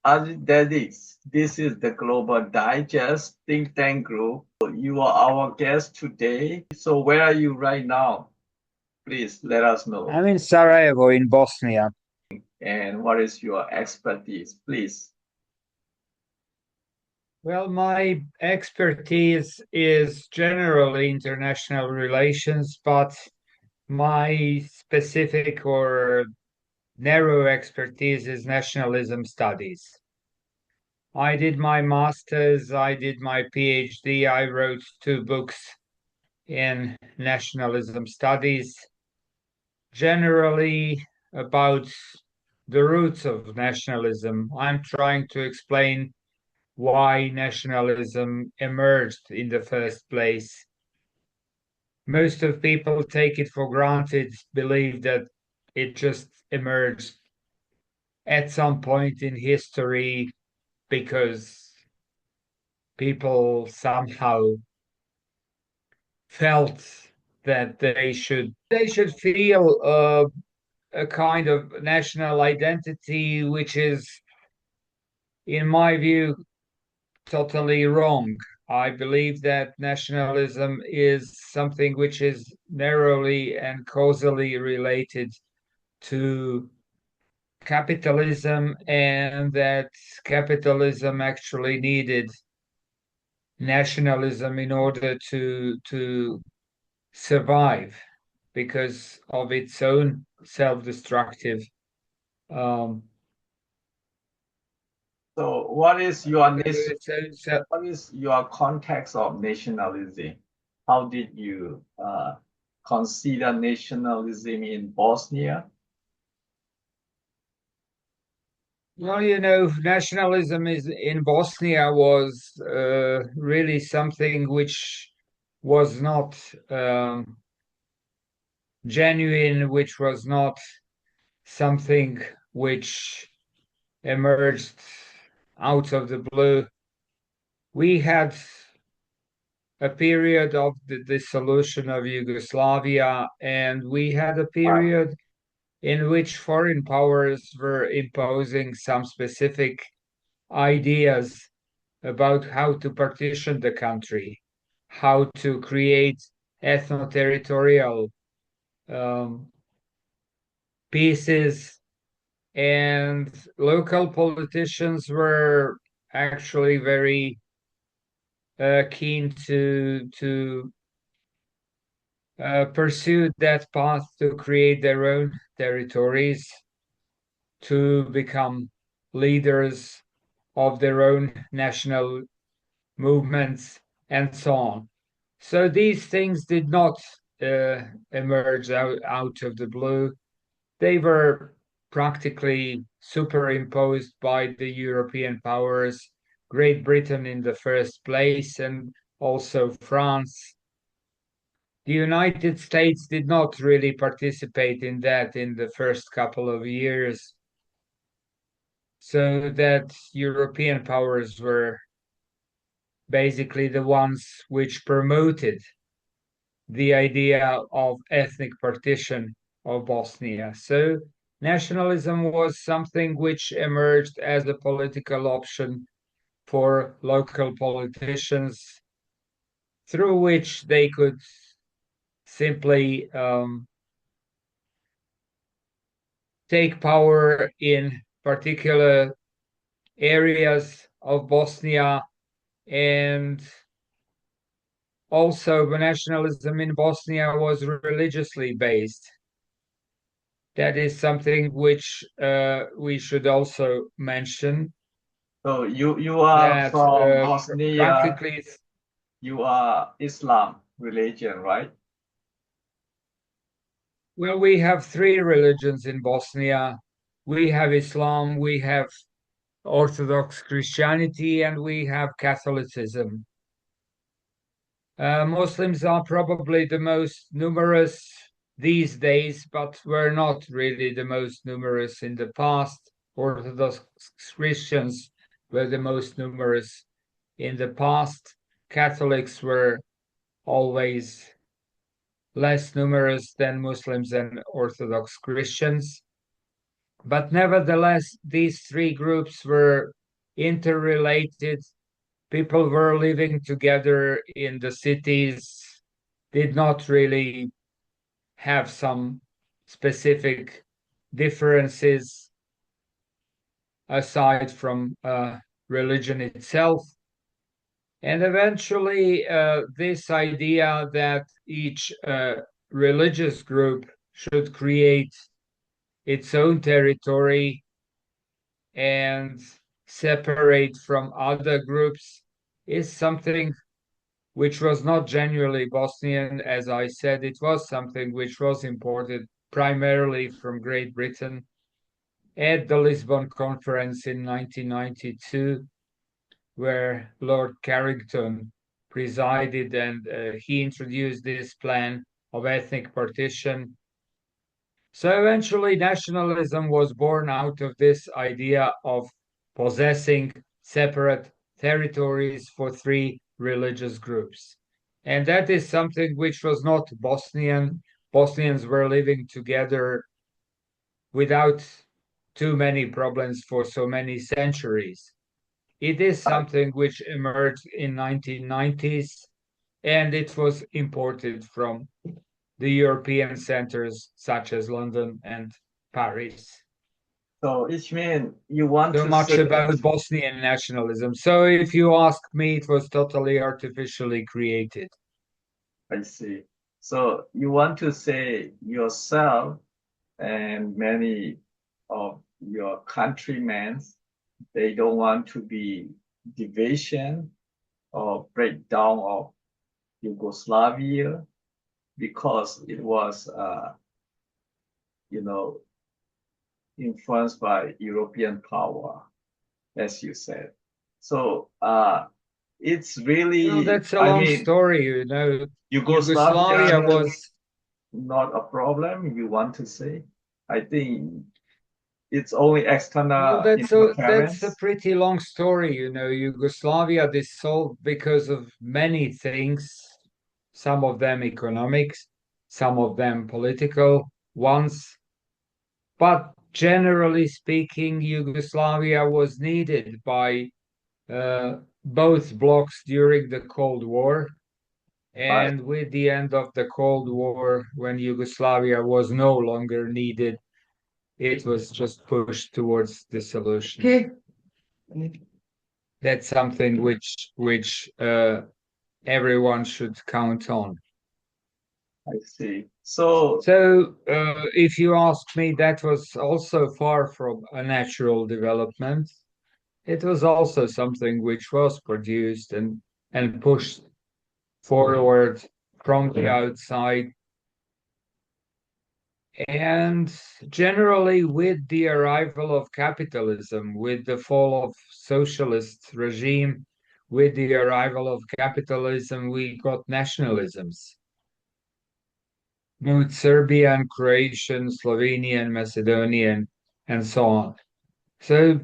Adedix. This is the Global Digest think tank group. You are our guest today. So where are you right now? Please let us know. I'm in Sarajevo in Bosnia. And what is your expertise, please? Well, my expertise is generally international relations, but my specific or narrow expertise is nationalism studies. I did my master's, I did my PhD, I wrote two books in nationalism studies, generally about the roots of nationalism. I'm trying to explain why nationalism emerged in the first place. Most of people take it for granted, believe that it just emerged at some point in history because people somehow felt that they should feel a kind of national identity, which is, in my view, totally wrong. I believe that nationalism is something which is narrowly and causally related to capitalism, and that capitalism actually needed nationalism in order to survive because of its own self-destructive um, So what is your its own self. what is your context of nationalism? How did you consider nationalism in Bosnia? Well, nationalism is in Bosnia was really something which was not genuine, which was not something which emerged out of the blue. We had a period of the dissolution of Yugoslavia, and we had a period in which foreign powers were imposing some specific ideas about how to partition the country, how to create ethno-territorial um, pieces, and local politicians were actually very keen to pursue that path to create their own territories, to become leaders of their own national movements, and so on. So these things did not emerge out of the blue. They were practically superimposed by the European powers, Great Britain in the first place, and also France. The United States did not really participate in that in the first couple of years, so that European powers were basically the ones which promoted the idea of ethnic partition of Bosnia. So nationalism was something which emerged as a political option for local politicians through which they could simply take power in particular areas of Bosnia, and also the nationalism in Bosnia was religiously based. That is something which we should also mention, So you are that from Bosnia, practically, you are Islam religion, right? well, we have three religions in Bosnia. We have Islam, we have Orthodox Christianity, and we have Catholicism. Muslims are probably the most numerous these days, but were not really the most numerous in the past. Orthodox Christians were the most numerous in the past. Catholics were always less numerous than Muslims and Orthodox Christians. But nevertheless, these three groups were interrelated. People were living together in the cities, did not really have some specific differences aside from religion itself. And eventually, this idea that each religious group should create its own territory and separate from other groups is something which was not genuinely Bosnian. As I said, it was something which was imported primarily from Great Britain at the Lisbon Conference in 1992, where Lord Carrington presided, and he introduced this plan of ethnic partition. So eventually, nationalism was born out of this idea of possessing separate territories for three religious groups. And that is something which was not Bosnian. Bosnians were living together without too many problems for so many centuries. It is I, something which emerged in 1990s, and it was imported from the European centers such as London and Paris. so it means you want So to much say, about Bosnian nationalism. So if you ask me, it was totally artificially created. I see. So you want to say yourself and many of your countrymen, they don't want to be division or breakdown of Yugoslavia because it was, you know, influenced by European power, as you said. So it's Well, really, that's a I long mean, story, you know. Yugoslavia Yugoslavia was, not a problem, you want to say. I think it's only well, external that's a interference, pretty long story, you know. Yugoslavia dissolved because of many things, some of them economics, some of them political ones. But generally speaking, Yugoslavia was needed by both blocs during the Cold War. right? And with the end of the Cold War, when Yugoslavia was no longer needed, it was just pushed towards dissolution. Okay. That's something which everyone should count on. I see. So So, if you ask me, that was also far from a natural development. It was also something which was produced and pushed forward from the outside. And generally, with the arrival of capitalism, with the fall of socialist regime, with the arrival of capitalism, we got nationalisms. Both Serbian, Croatian, Slovenian, Macedonian, and so on. So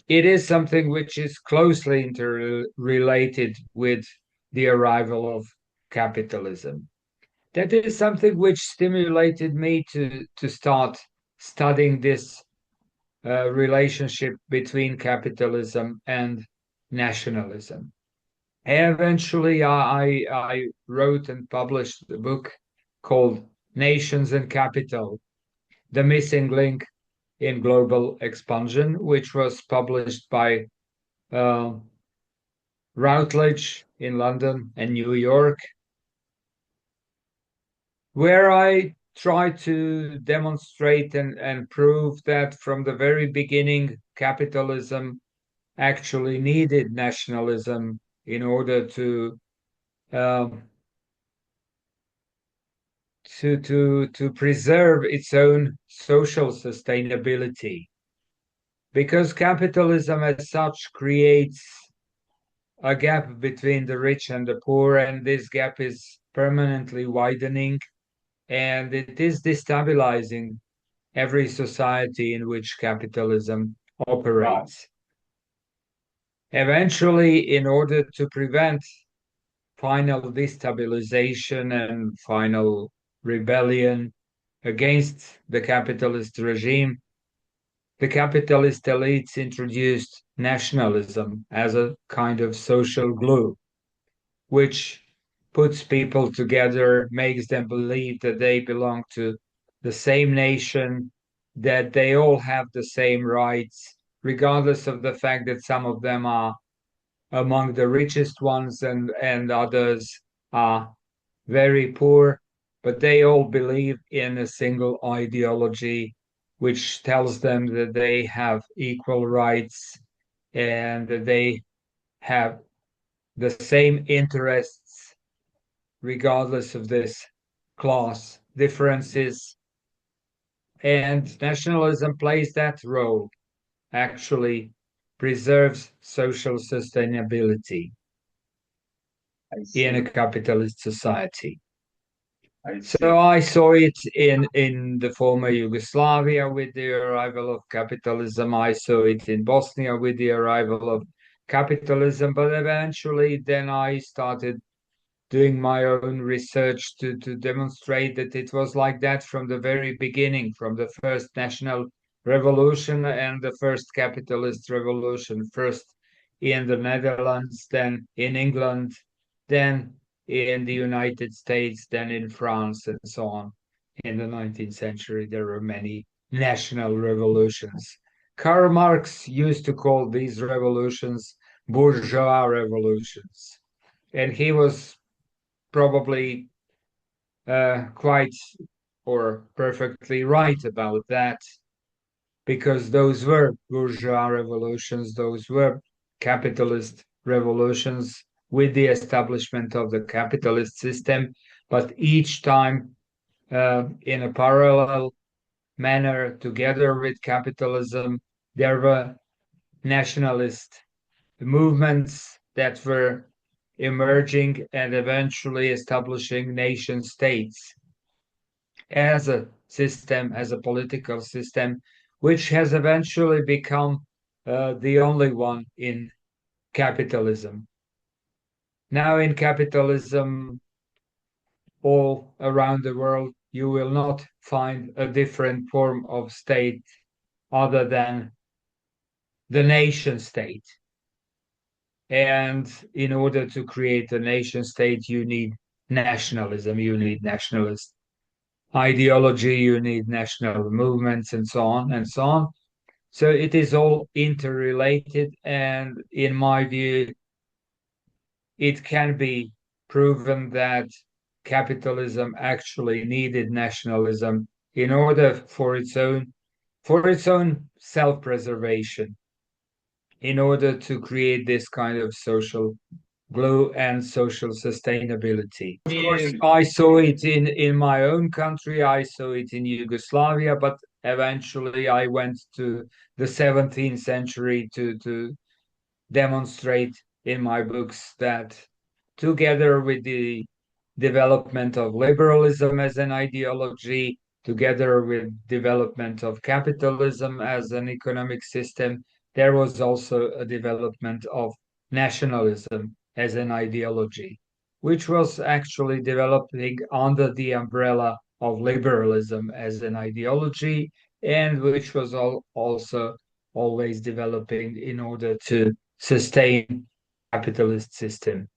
it is something which is closely interrelated with the arrival of capitalism. That is something which stimulated me to start studying this relationship between capitalism and nationalism. Eventually, I wrote and published a book called Nations and Capital: The Missing Link in Global Expansion, which was published by uh, Routledge in London and New York, where I try to demonstrate and prove that from the very beginning, capitalism actually needed nationalism in order um, to preserve its own social sustainability. Because capitalism as such creates a gap between the rich and the poor, and this gap is permanently widening, and it is destabilizing every society in which capitalism right, operates. Eventually, in order to prevent final destabilization and final rebellion against the capitalist regime, the capitalist elites introduced nationalism as a kind of social glue, which puts people together, makes them believe that they belong to the same nation, that they all have the same rights, regardless of the fact that some of them are among the richest ones and others are very poor, but they all believe in a single ideology which tells them that they have equal rights and that they have the same interests regardless of this class differences. And nationalism plays that role, actually preserves social sustainability I in a see. capitalist society. I So see. I saw it in the former Yugoslavia with the arrival of capitalism. I saw it in Bosnia with the arrival of capitalism. But eventually, then I started doing my own research to demonstrate that it was like that from the very beginning, from the first national revolution and the first capitalist revolution, first in the Netherlands, then in England, then in the United States, then in France, and so on. In the 19th century, there were many national revolutions. Karl Marx used to call these revolutions bourgeois revolutions. And he was probably quite or perfectly right about that because those were bourgeois revolutions, those were capitalist revolutions with the establishment of the capitalist system, but each time in a parallel manner, together with capitalism, there were nationalist movements that were emerging and eventually establishing nation states as a system, as a political system, which has eventually become the only one in capitalism. Now, in capitalism, all around the world, you will not find a different form of state other than the nation state. And in order to create a nation state, you need nationalism, you need nationalist ideology, you need national movements, and so on and so on. So it is all interrelated. And in my view, it can be proven that capitalism actually needed nationalism in order for its own self-preservation, in order to create this kind of social glue and social sustainability. I Of course, mean, I saw it in my own country, I saw it in Yugoslavia, but eventually I went to the 17th century to demonstrate in my books that together with the development of liberalism as an ideology, together with development of capitalism as an economic system, there was also a development of nationalism as an ideology, which was actually developing under the umbrella of liberalism as an ideology, and which was also always developing in order to sustain capitalist system.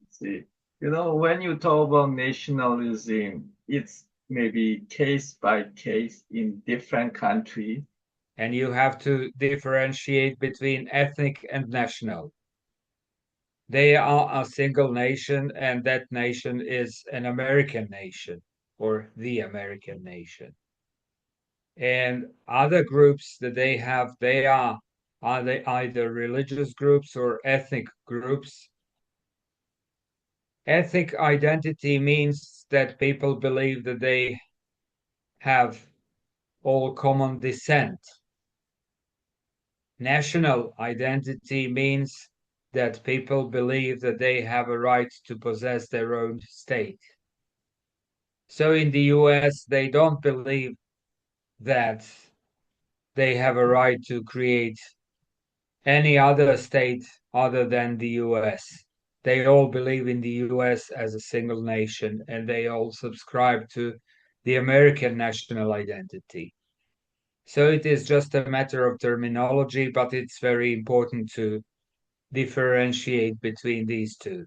see, when you talk about nationalism, it's maybe case by case in different country. And you have to differentiate between ethnic and national. They are a single nation, and that nation is an American nation or the American nation. And other groups that are they either religious groups or ethnic groups. Ethnic identity means that people believe that they have all common descent. National identity means that people believe that they have a right to possess their own state. So in the US, they don't believe that they have a right to create any other state other than the US. They all believe in the US as a single nation and they all subscribe to the American national identity. So it is just a matter of terminology, but it's very important to differentiate between these two.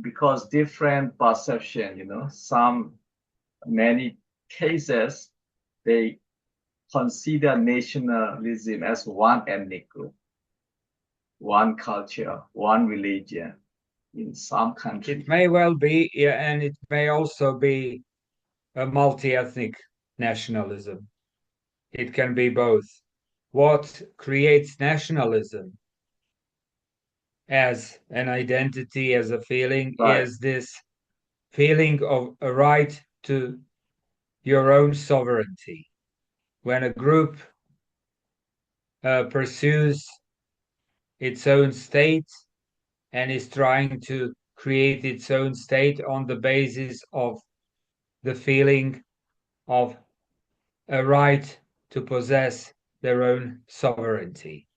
because different perception, some many cases they consider nationalism as one ethnic group, one culture, one religion in some It country. may well be, yeah, and it may also be a multi-ethnic nationalism. It can be both. What creates nationalism as an identity, as a feeling, Right, is this feeling of a right to your own sovereignty. When a group pursues its own state and is trying to create its own state on the basis of the feeling of a right to possess their own sovereignty.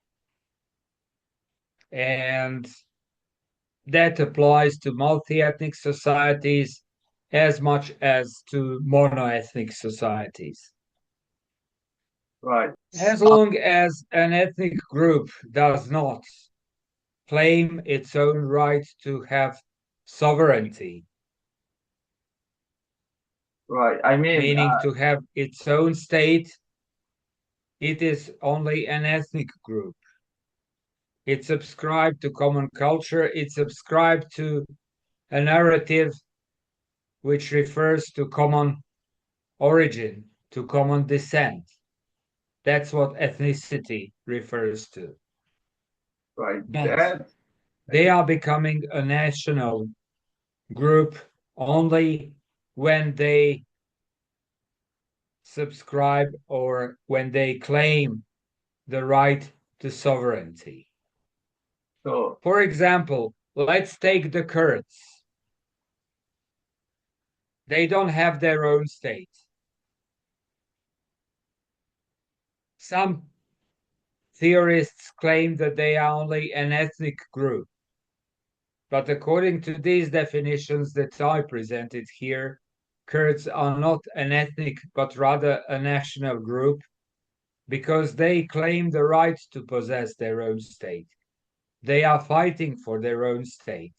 And that applies to multi-ethnic societies as much as to mono-ethnic societies. right. As long as an ethnic group does not claim its own right to have sovereignty, Right. I mean, meaning to have its own state, it is only an ethnic group. It subscribed to common culture, it subscribed to a narrative which refers to common origin, to common descent. That's what ethnicity refers to. right. But That they are becoming a national group only when they subscribe or when they claim the right to sovereignty. so For example, let's take the Kurds. They don't have their own state. Some theorists claim that they are only an ethnic group. But according to these definitions that I presented here, Kurds are not an ethnic but rather a national group because they claim the right to possess their own state. They are fighting for their own state.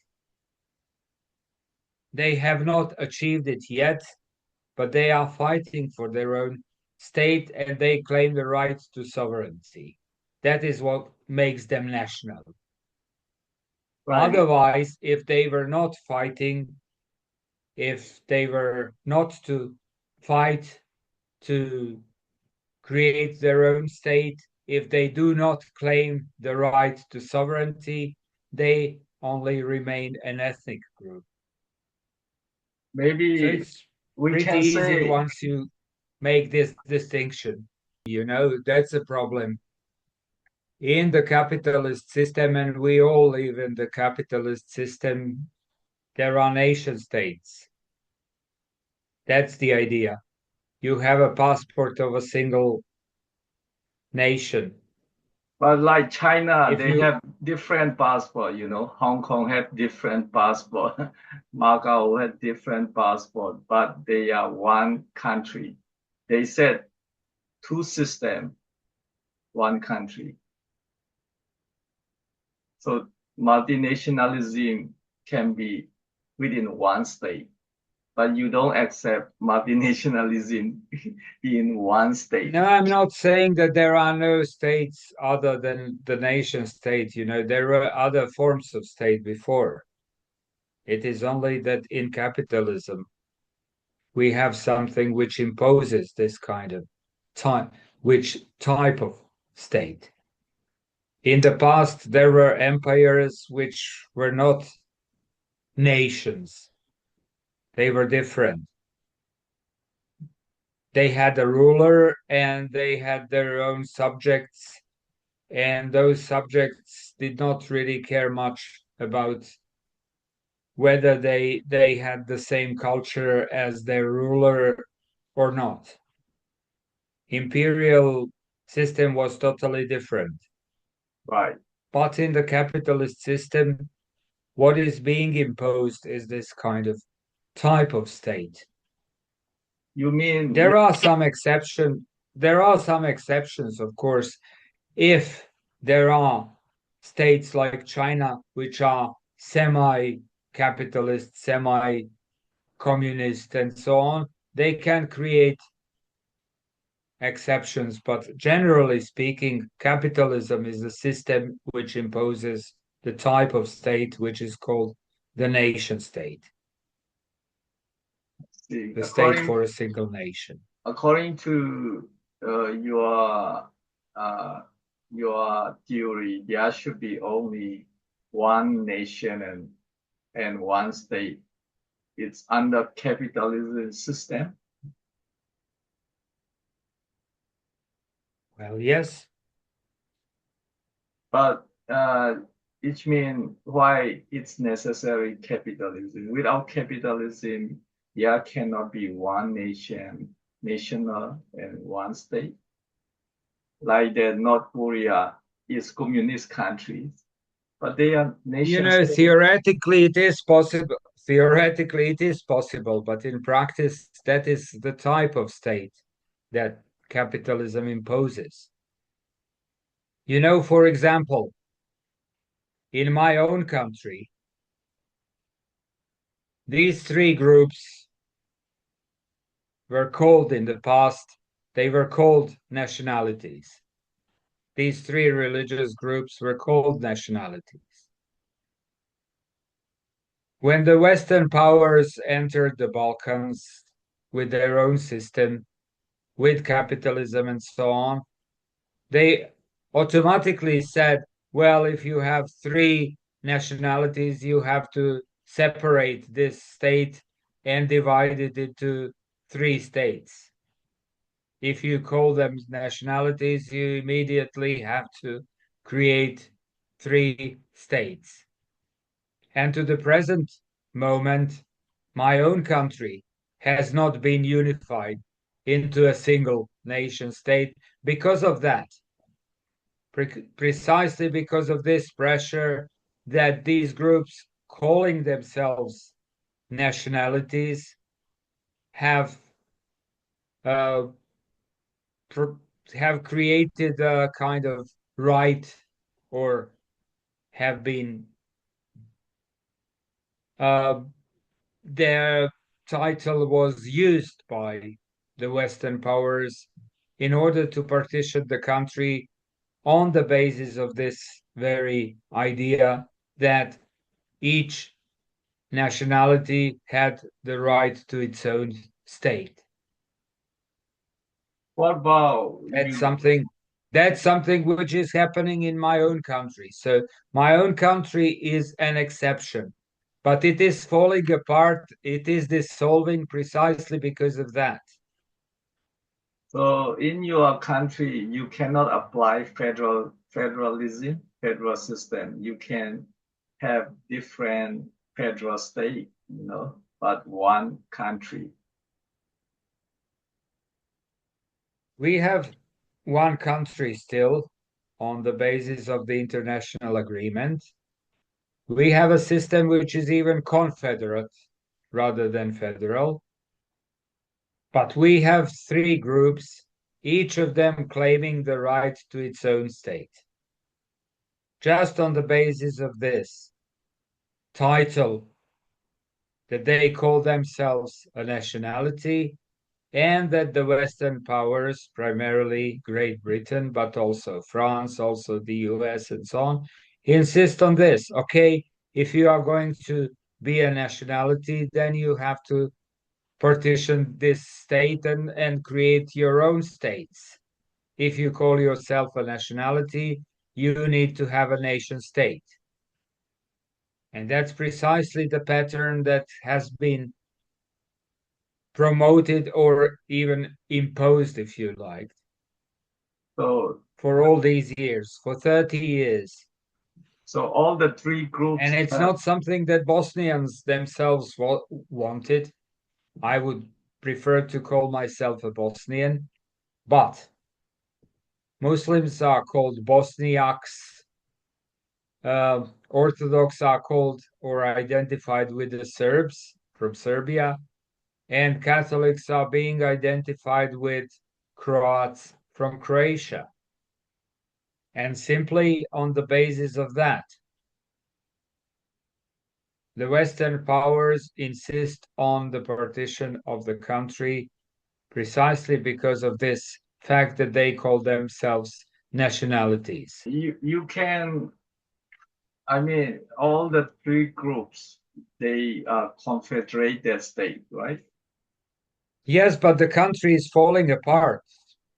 They have not achieved it yet, but they are fighting for their own state and they claim the right to sovereignty. That is what makes them national. right. Otherwise, if they were not fighting, if they were not to fight to create their own state, if they do not claim the right to sovereignty, they only remain an ethnic group. So Maybe it's we pretty can easy say, once you make this distinction. That's a problem in the capitalist system, and we all live in the capitalist system. There are nation states. That's the idea. You have a passport of a single nation. but like China, If they you have different passport, Hong Kong have different passport, Macau have different passport, but they are one country. They said two system, one country. So multinationalism can be within one state, but you don't accept multinationalism in one state. No, I'm not saying that there are no states other than the nation state. There were other forms of state before. It is only that in capitalism we have something which imposes this kind of type, which type of state. In the past, there were empires which were not nations. They were different. They had a ruler and they had their own subjects, and those subjects did not really care much about whether they had the same culture as their ruler or not. Imperial system was totally different. Right. But in the capitalist system, what is being imposed is this kind of type of state. You mean There are some exceptions. there are some exceptions, of course, if there are states like China, which are semi capitalist, semi communist, and so on, they can create exceptions. But generally speaking, capitalism is the system which imposes the type of state which is called the nation state, See, the state for a single nation. according to uh, your uh, your theory, there should be only one nation and one state. It's under capitalism system. Well, yes. But it means why it's necessary capitalism. Without capitalism, there cannot be one nation, national, and one state. Like that, North Korea is communist countries, but they are You nation know, state. theoretically, it is possible. Theoretically, it is possible, but in practice, that is the type of state that capitalism imposes. You know, for example, in my own country, these three groups were called in the past, they were called nationalities. These three religious groups were called nationalities. When the Western powers entered the Balkans with their own system, with capitalism and so on, they automatically said, well, if you have three nationalities, you have to separate this state and divide it into three states. If you call them nationalities, you immediately have to create three states. And to the present moment, my own country has not been unified into a single nation state because of that, precisely because of this pressure that these groups calling themselves nationalities have uh, have created a kind of right or have been uh, their title was used by the Western powers in order to partition the country on the basis of this very idea that each nationality had the right to its own state. What about That's you? something that's something which is happening in my own country. So my own country is an exception, but it is falling apart. It is dissolving precisely because of that. So in your country, you cannot apply federal system. You can have different federal state, but one country. We have one country still on the basis of the international agreement. We have a system which is even confederate rather than federal. But we have three groups, each of them claiming the right to its own state. Just on the basis of this title that they call themselves a nationality, and that the Western powers, primarily Great Britain, but also France, also the US, and so on, insist on this. Okay, if you are going to be a nationality, then you have to partition this state and create your own states. If you call yourself a nationality, you need to have a nation state. And that's precisely the pattern that has been promoted or even imposed, if you like, So, for all these years, for 30 years. so all the three And groups it's have. not something that Bosnians themselves wanted. I would prefer to call myself a Bosnian, but Muslims are called Bosniaks. Orthodox are called or identified with the Serbs from Serbia, and Catholics are being identified with Croats from Croatia. And simply on the basis of that, the Western powers insist on the partition of the country precisely because of this fact that they call themselves nationalities. You can, I mean, all the three groups, they confederate their state, right? Yes, but the country is falling apart,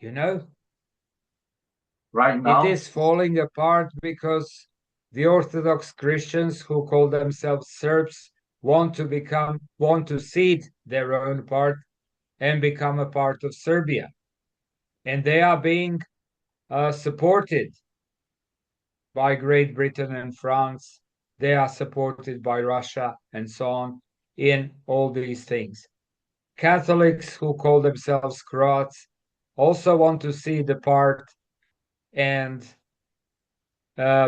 you know? Right It now, is falling apart because the Orthodox Christians who call themselves Serbs want to cede their own part and become a part of Serbia. And they are being supported by Great Britain and France. They are supported by Russia and so on in all these things. Catholics who call themselves Croats also want to see the part and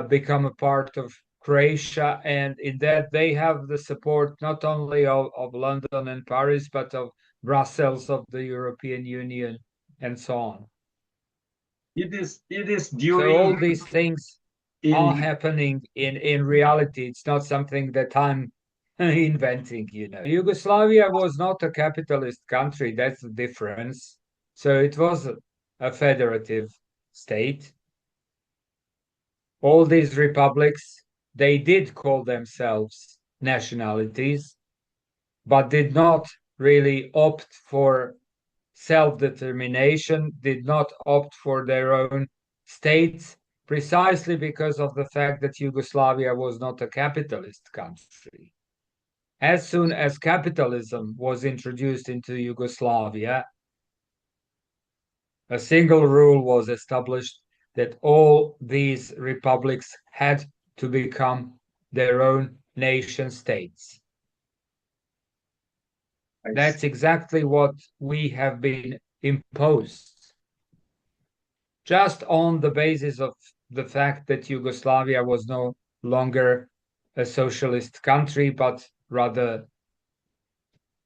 become a part of Croatia. And in that, they have the support not only of London and Paris, but of Brussels, of the European Union, and so on. it is So during all these things are in happening in reality. It's not something that I'm inventing, you know. Yugoslavia was not a capitalist country, that's the difference. So it was a federative state. All these republics, they did call themselves nationalities, but did not really opt for self-determination, did not opt for their own states, precisely because of the fact that Yugoslavia was not a capitalist country. As soon as capitalism was introduced into Yugoslavia, a single rule was established that all these republics had to become their own nation states. I That's exactly what we have been imposed, just on the basis of the fact that Yugoslavia was no longer a socialist country, but rather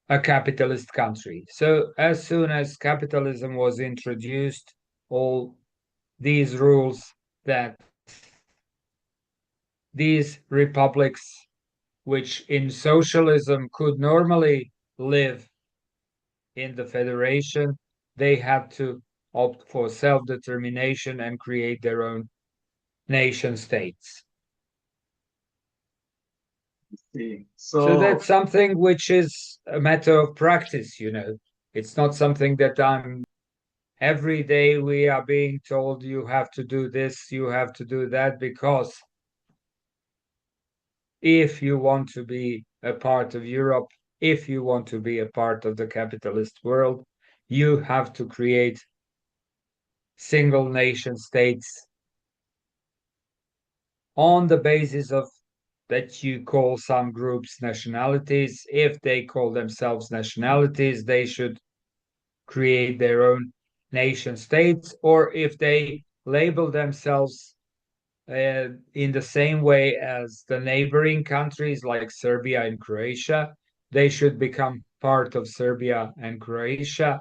a capitalist country. So, as soon as capitalism was introduced, all these rules that these republics, which in socialism could normally live in the federation, they had to opt for self determination and create their own nation states. see. So that's So, something which is a matter of practice, you know. It's not something that I'm every day we are being told you have to do this, you have to do that, because if you want to be a part of Europe, if you want to be a part of the capitalist world, you have to create single nation states on the basis of that you call some groups nationalities. If they call themselves nationalities, they should create their own nation states, or if they label themselves in the same way as the neighboring countries like Serbia and Croatia, they should become part of Serbia and Croatia,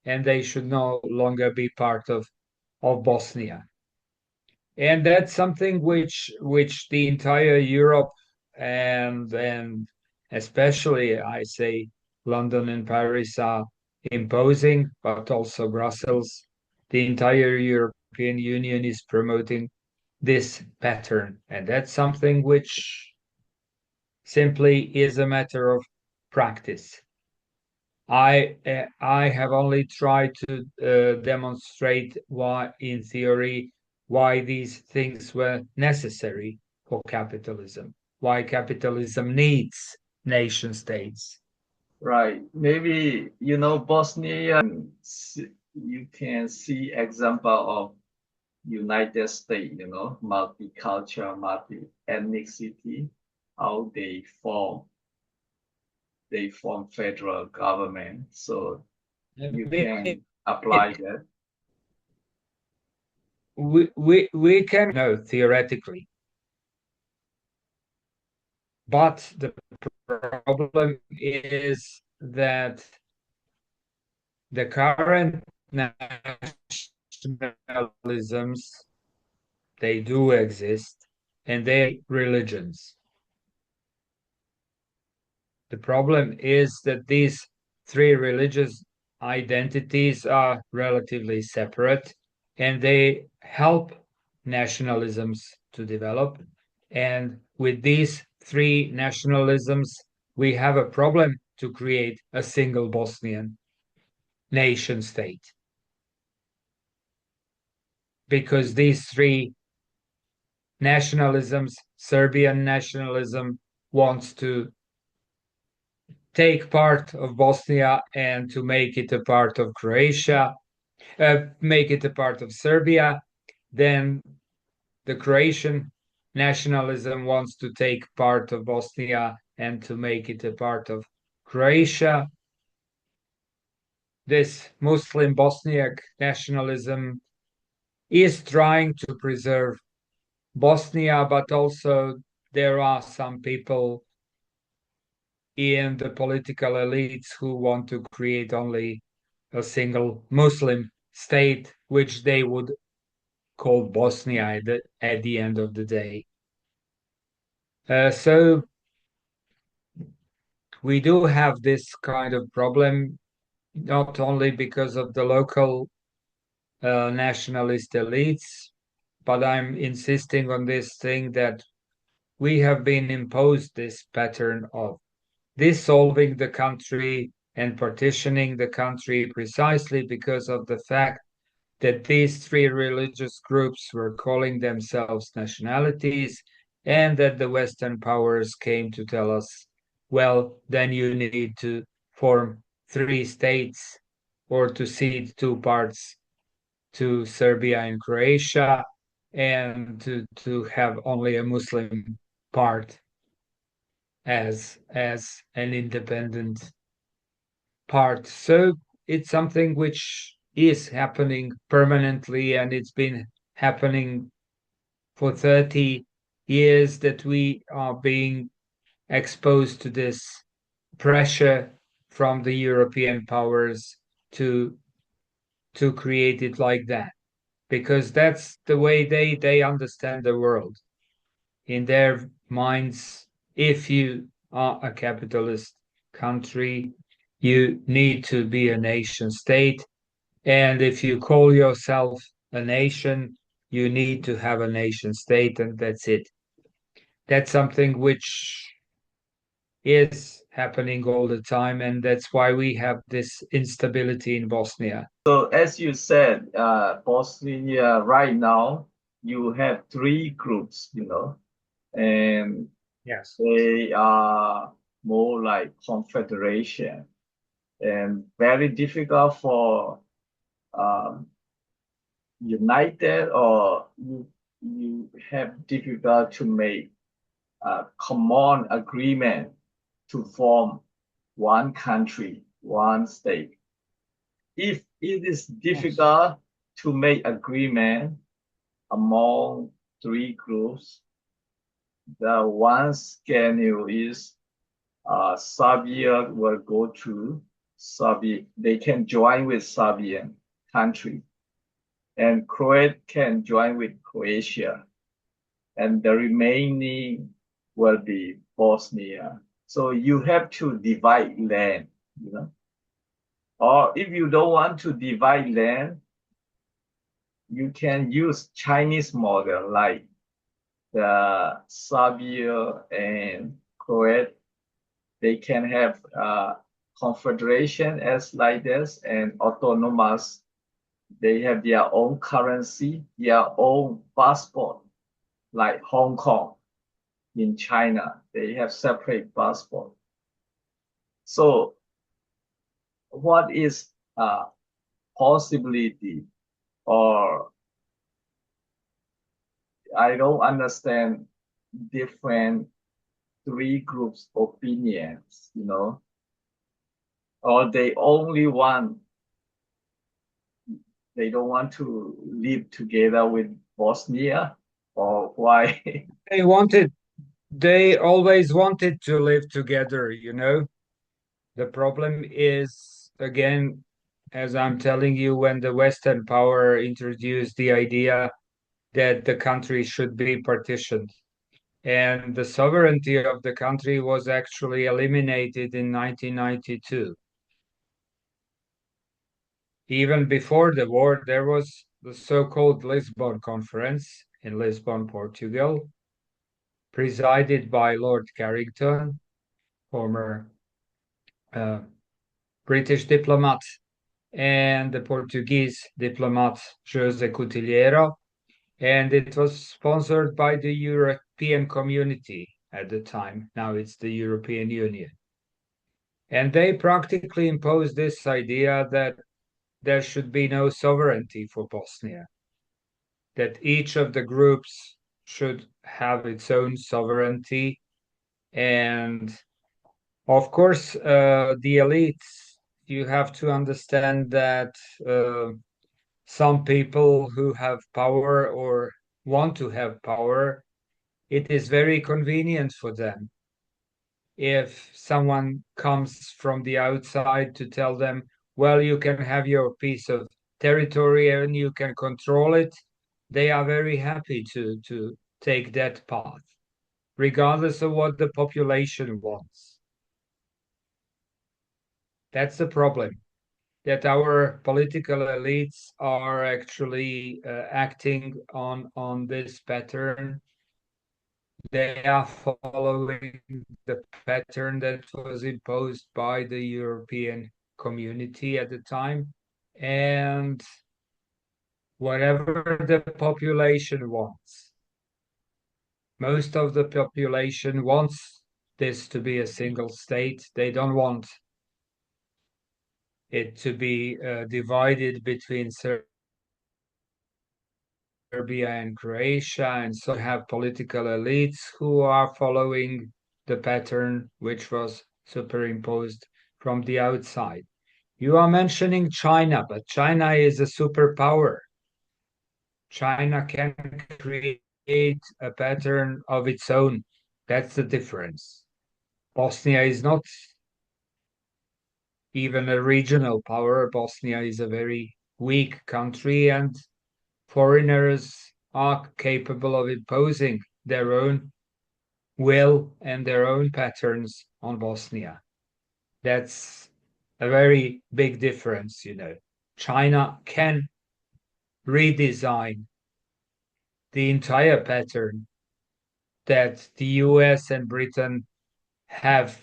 and they should no longer be part of Bosnia. And that's something which the entire Europe and especially I say London and Paris are imposing, but also Brussels. The entire European Union is promoting this pattern, and that's something which simply is a matter of practice. I have only tried to demonstrate why, in theory, why these things were necessary for capitalism, why capitalism needs nation states. right, maybe, Bosnia, you can see example of United States, multicultural, multi-ethnicity, how they form federal government. So you can apply that. We can know theoretically, but the problem is that the current nationalisms, they do exist, and they religions. The problem is that these three religious identities are relatively separate and they help nationalisms to develop. And with these three nationalisms, we have a problem to create a single Bosnian nation state because these three nationalisms, Serbian nationalism wants to take part of Bosnia and to make it a part of Croatia, make it a part of Serbia. Then the Croatian nationalism wants to take part of Bosnia and to make it a part of Croatia. This Muslim Bosniak nationalism is trying to preserve Bosnia, but also there are some people in the political elites who want to create only a single Muslim state, which they would call Bosnia at the end of the day. So we do have this kind of problem, not only because of the local nationalist elites, but I'm insisting on this thing that we have been imposed this pattern of dissolving the country and partitioning the country precisely because of the fact that these three religious groups were calling themselves nationalities and that the Western powers came to tell us, well, then you need to form three states or to cede two parts to Serbia and Croatia and to have only a Muslim part as an independent part. So it's something which is happening permanently, and it's been happening for 30 years that we are being exposed to this pressure from the European powers to to create it like that because that's the way they understand the world in their minds. If you are a capitalist country, you need to be a nation state. And if you call yourself a nation, you need to have a nation state, and that's it. That's something which is happening all the time, and that's why we have this instability in Bosnia. So as you said, Bosnia right now, you have three groups, and Yes. they are more like confederation and very difficult for um, united or you have difficult to make a common agreement to form one country, one state. If it is Yes. difficult to make agreement among three groups, the one schedule is Serbia will go to Serbia. They can join with Serbian country, and Croatia can join with Croatia, and the remaining will be Bosnia. So you have to divide land. Or if you don't want to divide land, you can use Chinese model like the Serbia and Croatia. They can have confederation as like this and autonomous. They have their own currency, their own passport, like Hong Kong in China. They have separate passport. So what is possibility or I don't understand different three groups opinions, or they don't want to live together with Bosnia, or why? They wanted, they always wanted to live together, you know. The problem is, again, as I'm telling you, when the Western power introduced the idea that the country should be partitioned. And the sovereignty of the country was actually eliminated in 1992. Even before the war, there was the so-called Lisbon Conference in Lisbon, Portugal, presided by Lord Carrington, former uh, British diplomat, and the Portuguese diplomat José Coutilheiro, and it was sponsored by the European Community at the time. Now it's the European Union. And they practically imposed this idea that there should be no sovereignty for Bosnia, that each of the groups should have its own sovereignty. And of course, the elites, you have to understand that some people who have power or want to have power, it is very convenient for them if someone comes from the outside to tell them, well, you can have your piece of territory and you can control it. They are very happy to take that path, regardless of what the population wants. That's the problem, that our political elites are actually acting on this pattern. They are following the pattern that was imposed by the European community at the time. And whatever the population wants, most of the population wants this to be a single state. They don't want it to be divided between Serbia and Croatia, and so have political elites who are following the pattern which was superimposed from the outside. You are mentioning China, but China is a superpower. China can create a pattern of its own. That's the difference. Bosnia is not even a regional power. Bosnia is a very weak country, and foreigners are capable of imposing their own will and their own patterns on Bosnia. That's a very big difference, you know. China can redesign the entire pattern that the US and Britain have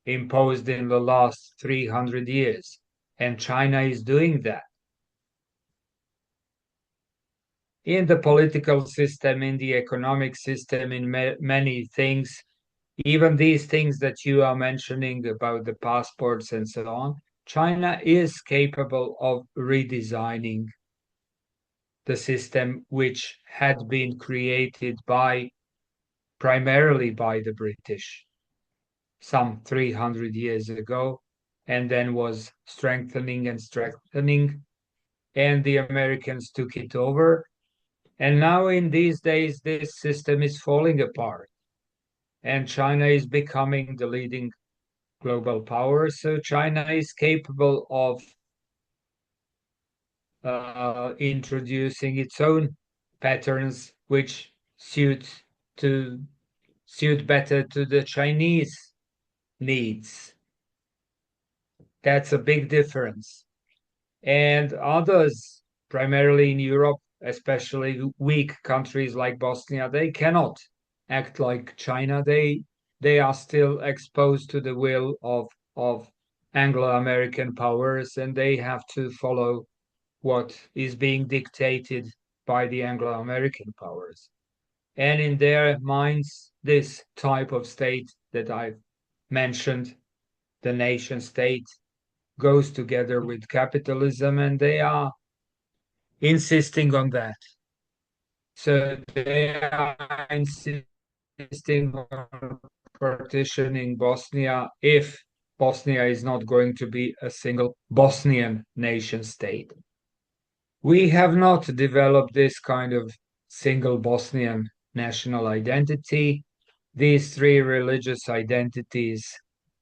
imposed in the last 300 years. And China is doing that in the political system, in the economic system, in many things. Even these things that you are mentioning about the passports and so on, China is capable of redesigning the system which had been created primarily by the British some 300 years ago, and then was strengthening and strengthening, and the Americans took it over. And now, in these days, this system is falling apart, and China is becoming the leading global power. So, China is capable of introducing its own patterns which to suit better to the Chinese needs. That's a big difference. And others, primarily in Europe, especially weak countries like Bosnia, they cannot act like China. They are still exposed to the will of Anglo-American powers, and they have to follow what is being dictated by the Anglo-American powers. And in their minds, this type of state that I've mentioned, the nation state, goes together with capitalism, and they are insisting on that. So they are insisting on partitioning Bosnia if Bosnia is not going to be a single Bosnian nation state. We have not developed this kind of single Bosnian national identity. These three religious identities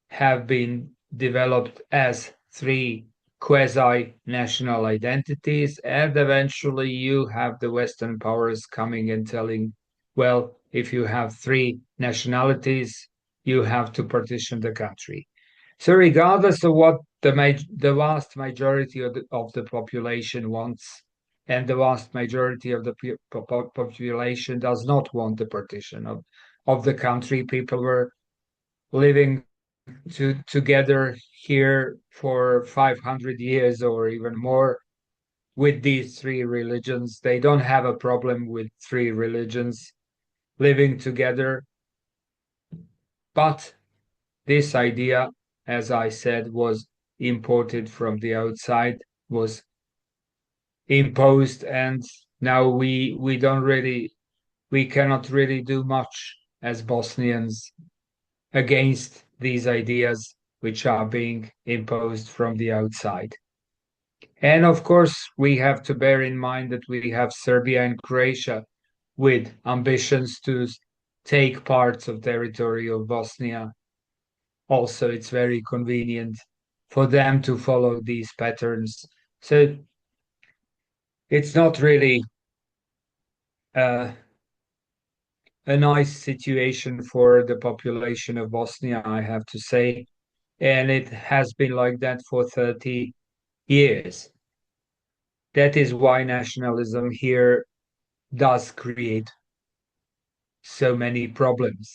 have been developed as three quasi-national identities, and eventually you have the Western powers coming and telling, well, if you have three nationalities, you have to partition the country. So, regardless of what the vast majority of the population wants, and the vast majority of the population does not want the partition of the country, people were living together here for 500 years or even more with these three religions. They don't have a problem with three religions living together. But this idea, as I said, was imported from the outside, was imposed, and now we cannot really do much as Bosnians against these ideas which are being imposed from the outside. And of course, we have to bear in mind that we have Serbia and Croatia with ambitions to take parts of territory of Bosnia. Also, it's very convenient for them to follow these patterns. So it's not really uh, a nice situation for the population of Bosnia, I have to say. And it has been like that for 30 years. That is why nationalism here does create so many problems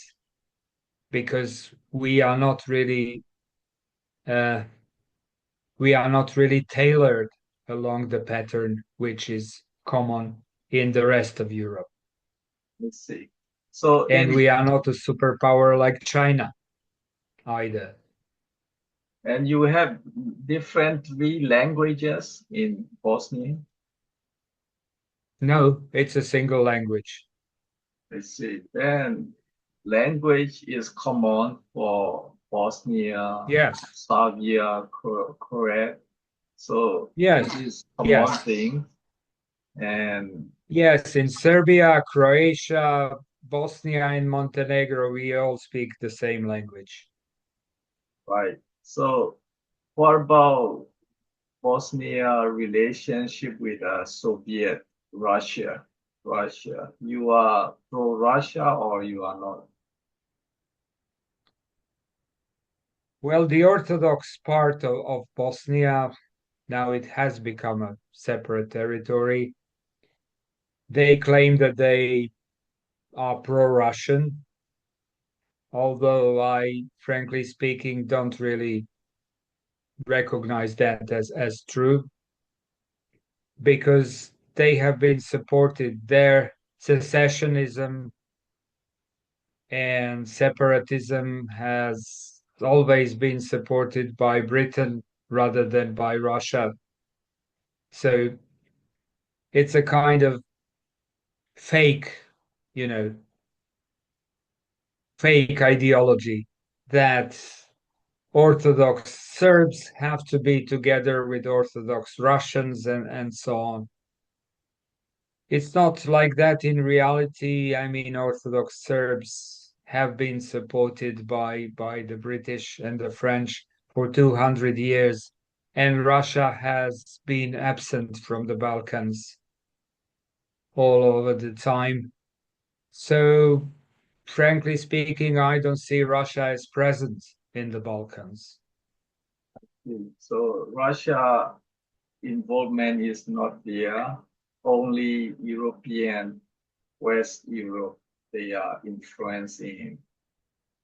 because uh, we are not really tailored along the pattern which is common in the rest of Europe. Let's see. So And in we are not a superpower like China either. and you have different three languages in Bosnia. No, it's a single language. Let's see. Then language is common for Bosnia, Yes, Serbia, Croatia. So yes, this is common yes, thing. And yes. In Serbia, Croatia, Bosnia, and Montenegro, we all speak the same language. right. So what about Bosnia relationship with Soviet Russia? Russia. You are pro Russia or you are not? Well, the Orthodox part of Bosnia, now it has become a separate territory. They claim that they are pro-Russian, although I, frankly speaking, don't really recognize that as true because they have been supported. Their secessionism and separatism has always been supported by Britain rather than by Russia. So it's a kind of fake, you know, fake ideology that Orthodox Serbs have to be together with Orthodox Russians and so on. It's not like that in reality. I mean, Orthodox Serbs have been supported by the British and the French for 200 years, and Russia has been absent from the Balkans all over the time. So, frankly speaking, I don't see Russia as present in the Balkans. So Russia involvement is not there. Only European, West Europe, they are influencing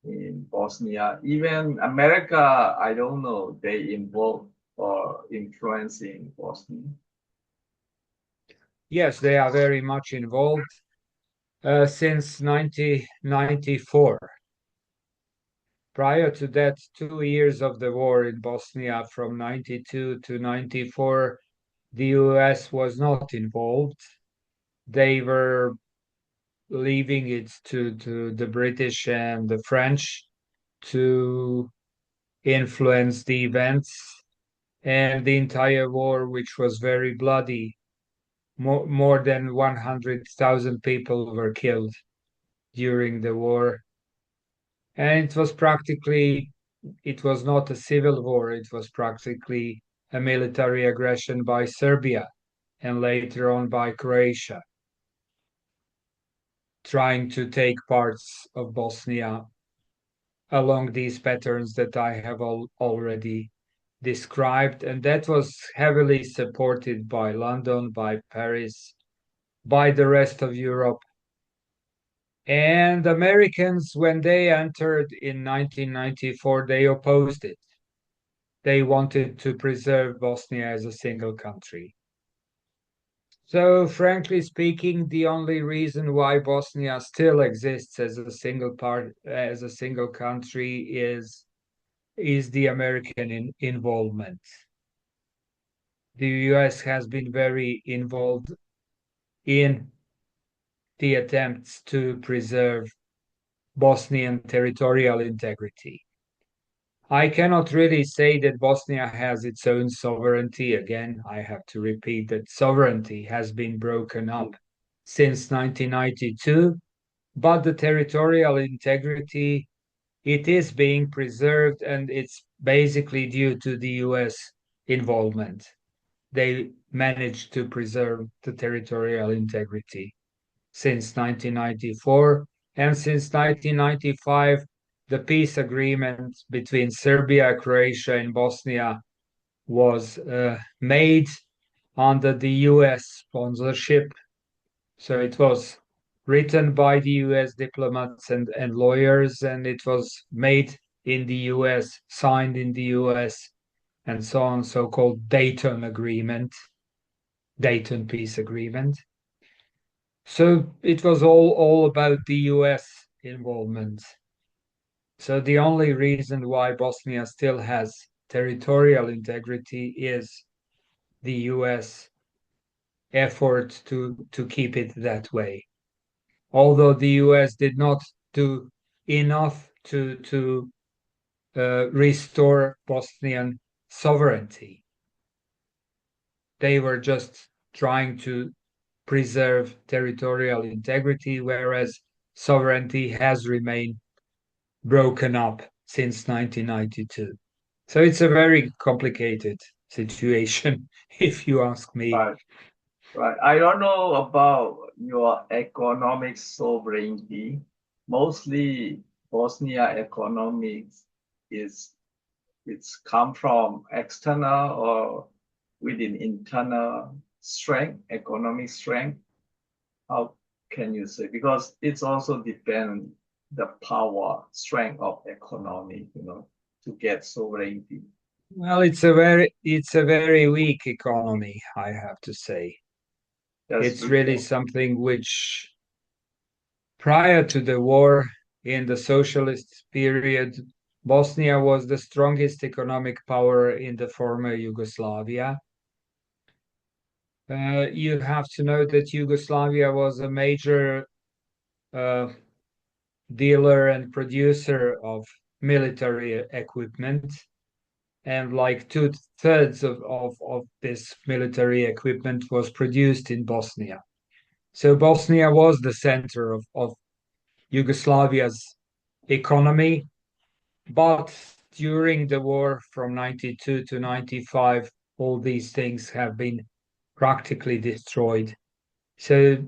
in Bosnia. Even America, I don't know, they involve or influencing Bosnia. Yes, they are very much involved since 1994. Prior to that, 2 years of the war in Bosnia from 92 to 94, the US was not involved. They were leaving it to the British and the French to influence the events and the entire war, which was very bloody. More than 100,000 people were killed during the war. And it was not a civil war, it was practically a military aggression by Serbia and later on by Croatia, trying to take parts of Bosnia along these patterns that I have already described. And that was heavily supported by London, by Paris, by the rest of Europe. And Americans, when they entered in 1994, they opposed it. They wanted to preserve Bosnia as a single country. So, frankly speaking, the only reason why Bosnia still exists as a as a single country is the American involvement. The US has been very involved in the attempts to preserve Bosnian territorial integrity. I cannot really say that Bosnia has its own sovereignty. Again, I have to repeat that sovereignty has been broken up since 1992, but the territorial integrity, it is being preserved, and it's basically due to the US involvement. They managed to preserve the territorial integrity since 1994. And since 1995, the peace agreement between Serbia, Croatia, and Bosnia was made under the US sponsorship. So it was written by the US diplomats and lawyers, and it was made in the US, signed in the US, and so on, so called Dayton Agreement, Dayton Peace Agreement. So it was all about the US involvement. So the only reason why Bosnia still has territorial integrity is the US effort to keep it that way. Although the US did not do enough to restore Bosnian sovereignty. They were just trying to preserve territorial integrity, whereas sovereignty has remained broken up since 1992. So it's a very complicated situation, if you ask me. Right, right. I don't know about your economic sovereignty. Mostly Bosnia economics is it's come from external or within internal strength, economic strength. How can you say? Because it's also depend the power, strength of economy, to get sovereignty. Well, it's a very weak economy, I have to say. That's It's really weaker. something which prior to the war in the socialist period, Bosnia was the strongest economic power in the former Yugoslavia. You have to know that Yugoslavia was a major uh, dealer and producer of military equipment, and like two-thirds of this military equipment was produced in Bosnia. So Bosnia was the center of Yugoslavia's economy, but during the war from 92 to 95, all these things have been practically destroyed. So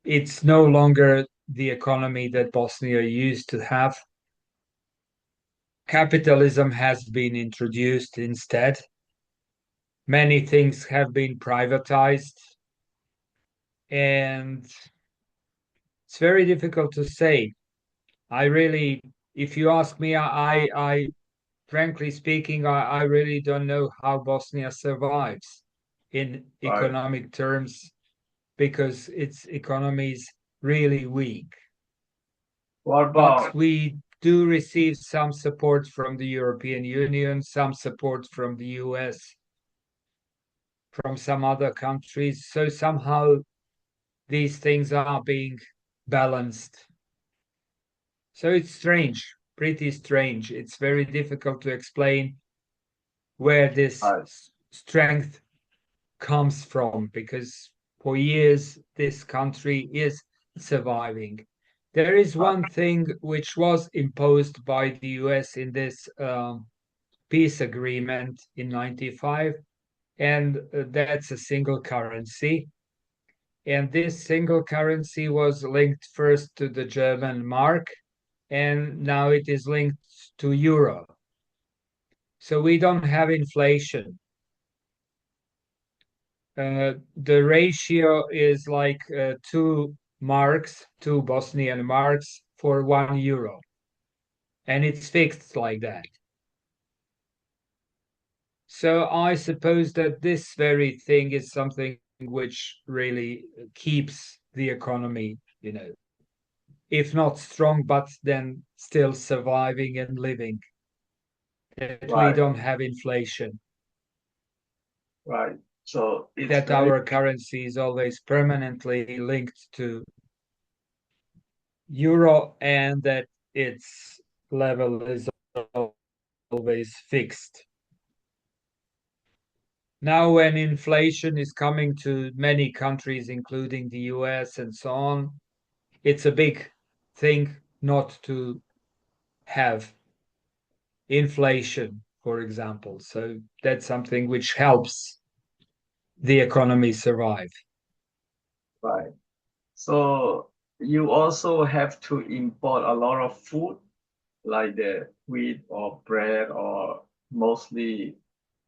it's no longer the economy that Bosnia used to have. Capitalism has been introduced instead. Many things have been privatized, and it's very difficult to say. I really, if you ask me, frankly speaking, I really don't know how Bosnia survives in Right. economic terms because its economy is really weak. What But about we do receive some support from the European Union, some support from the US, from some other countries. So somehow these things are being balanced. So it's strange, pretty strange. It's very difficult to explain where this right? strength comes from because for years this country is surviving. There is Uh, one thing which was imposed by the US in this peace agreement in 95. and that's a single currency. And this single currency was linked first to the German mark, and now it is linked to euro. So we don't have inflation. The ratio is like two Bosnian marks for 1 euro, and it's fixed like that. So I suppose that this very thing is something which really keeps the economy, if not strong, but then still surviving and living, that we Right, don't have inflation, right. So it's that very our currency is always permanently linked to euro, and that its level is always fixed. Now, when inflation is coming to many countries, including the US and so on, it's a big thing not to have inflation, for example. So that's something which helps the economy survive. right. So you also have to import a lot of food, like the wheat or bread, or mostly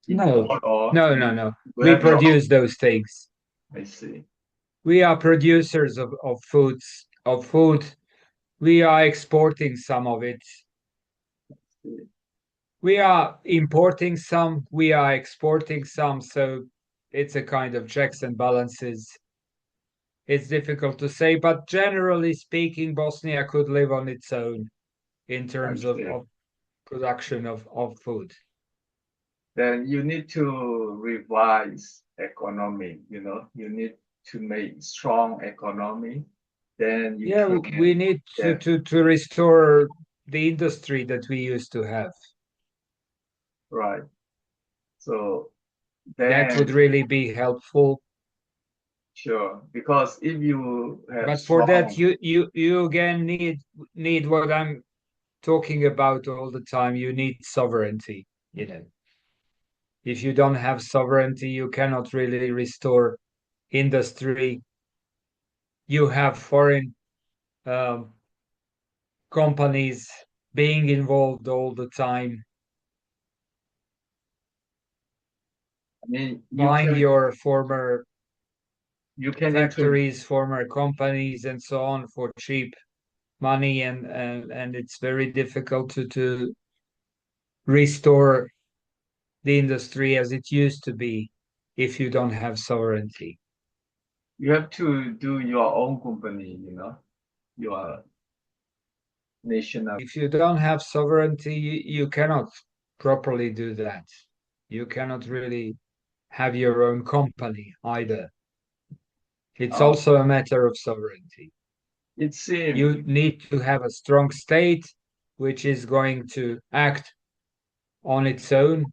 No, import, or no, no, you, no. you We have your own. produce those things. I see. We are producers of food. We are exporting some of it. We are importing some, we are exporting some. So it's a kind of checks and balances. It's difficult to say, but generally speaking, Bosnia could live on its own in I terms see. of production of food. Then you need to revise economy, you need to make strong economy. Then you Yeah, we can, need yeah, to restore the industry that we used to have. right. So That would then, really be helpful. sure, because if you have But for that, strong, you again need what I'm talking about all the time. You need sovereignty. If you don't have sovereignty, you cannot really restore industry. You have foreign um, companies being involved all the time, I mean, buying your former you can introduce, factories, former companies, and so on for cheap money, and it's very difficult to restore the industry as it used to be if you don't have sovereignty. you have to do your own company, your national. If you don't have sovereignty, you cannot properly do that. You cannot really have your own company either. It's Uh, also a matter of sovereignty. it seems, You need to have a strong state which is going to act on its own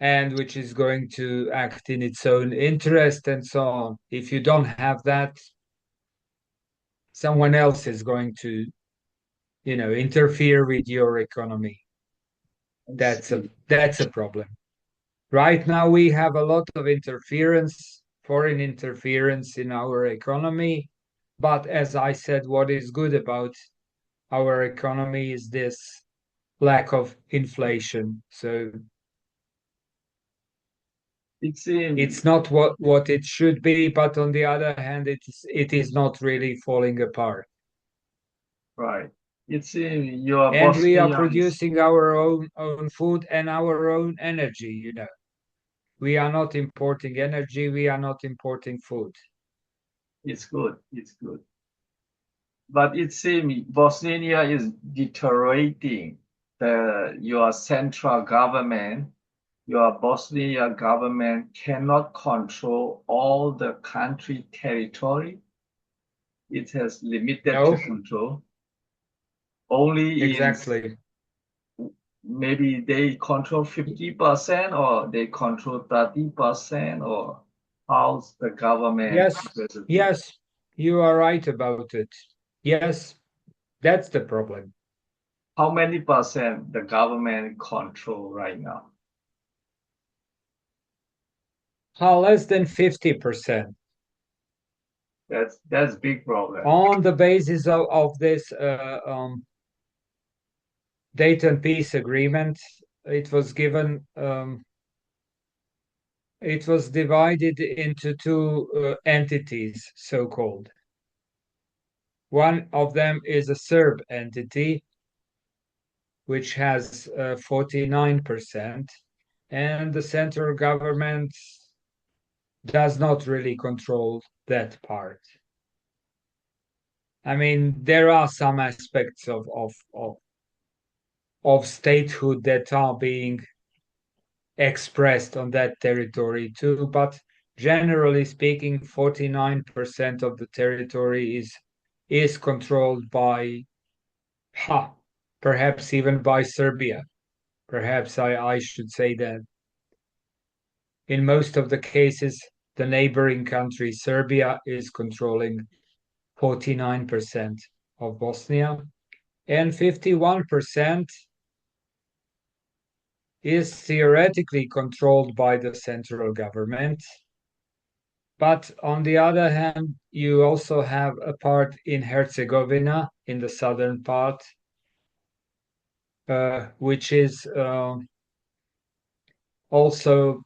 and which is going to act in its own interest and so on. If you don't have that, someone else is going to, interfere with your economy. I That's a see. that's a problem. Right now we have a lot of interference, foreign interference in our economy. But as I said, what is good about our economy is this lack of inflation. So It seems, it's not what it should be, but on the other hand, it is not really falling apart. right. It seems your And we are Bosnians, producing our own food and our own energy. We are not importing energy, we are not importing food. it's good, it's good. But it seems Bosnia is deteriorating. Your central government, your Bosnia government cannot control all the country territory. It has limited to No, control. Only in exactly. maybe they control 50% or they control 30%, or how's the government Yes, capacity? yes, you are right about it. Yes, that's the problem. How many percent the government control right now? Less than 50%. That's big problem. On the basis of this Dayton Peace Agreement, it was given, it was divided into two entities, so called. One of them is a Serb entity, which has 49%, and the central government does not really control that part. I mean, there are some aspects of statehood that are being expressed on that territory too, but generally speaking, 49% of the territory is controlled by, ha, perhaps even by Serbia. Perhaps I should say that in most of the cases, the neighboring country, Serbia, is controlling 49% of Bosnia, and 51% is theoretically controlled by the central government. But on the other hand, you also have a part in Herzegovina, in the southern part, which is also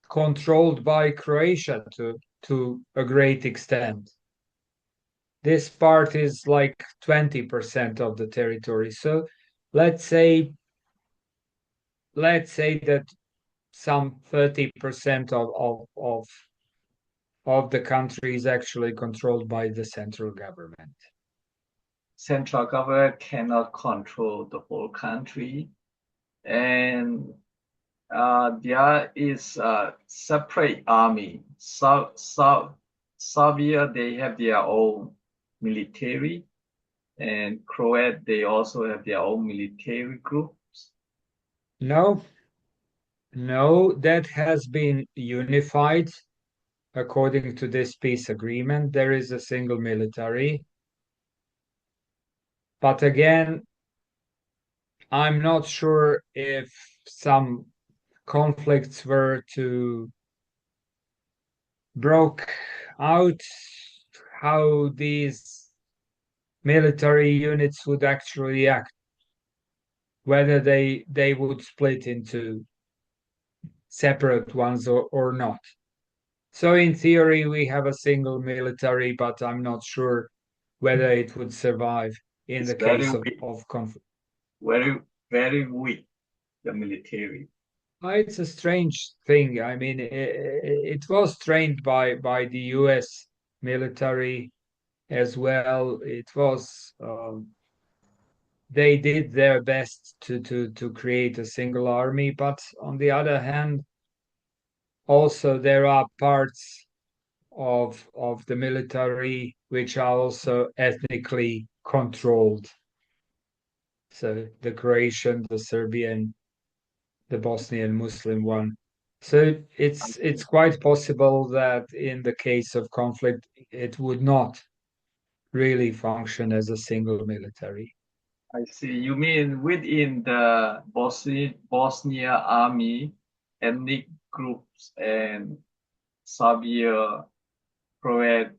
controlled by Croatia to a great extent. This part is like 20% of the territory. So let's say let's say that some 30% of the country is actually controlled by the central government. Central government cannot control the whole country, and there is a separate army. Serbia, they have their own military, and Croat, they also have their own military groups. No, no, that has been unified according to this peace agreement. There is a single military. But again, I'm not sure if some conflicts were to broke out, how these military units would actually act, whether they would split into separate ones or not. So in theory, we have a single military, but I'm not sure whether it would survive in It's the very case weak, of conflict. very, very weak, the military. It's a strange thing. I mean, it was trained by the U.S. military as well. It was they did their best to create a single army, but on the other hand, also there are parts of the military which are also ethnically controlled. So the Croatian, the Serbian, the Bosnian Muslim one. So it's quite possible that in the case of conflict, it would not really function as a single military. I see. You mean within the Bosnia army, ethnic groups and Serbia, Croat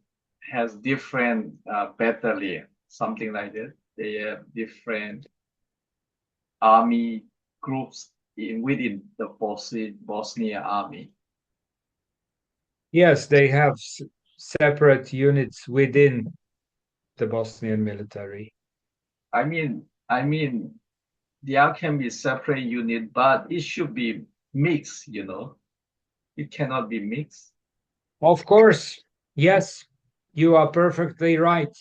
has different battalion, something like that. They have different army groups within the Bosnia army. Yes, they have separate units within the Bosnian military. I mean, there can be separate unit, but it should be mixed, you know. It cannot be mixed. Of course, yes, you are perfectly right.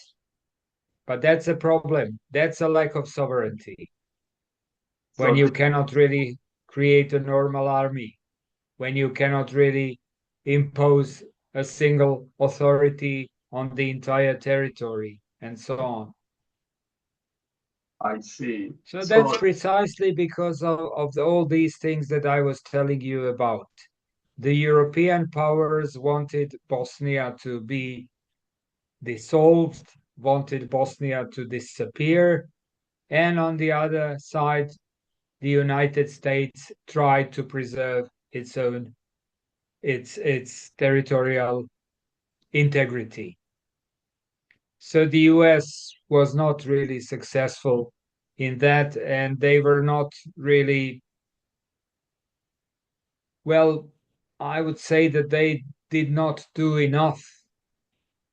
But that's a problem. That's a lack of sovereignty. When So you cannot really create a normal army, when you cannot really impose a single authority on the entire territory, and so on. I see. So that's So precisely because of all these things that I was telling you about. The European powers wanted Bosnia to be dissolved, wanted Bosnia to disappear, and on the other side, the United States tried to preserve its own its territorial integrity. So the US was not really successful in that, and they were not really, well, I would say that they did not do enough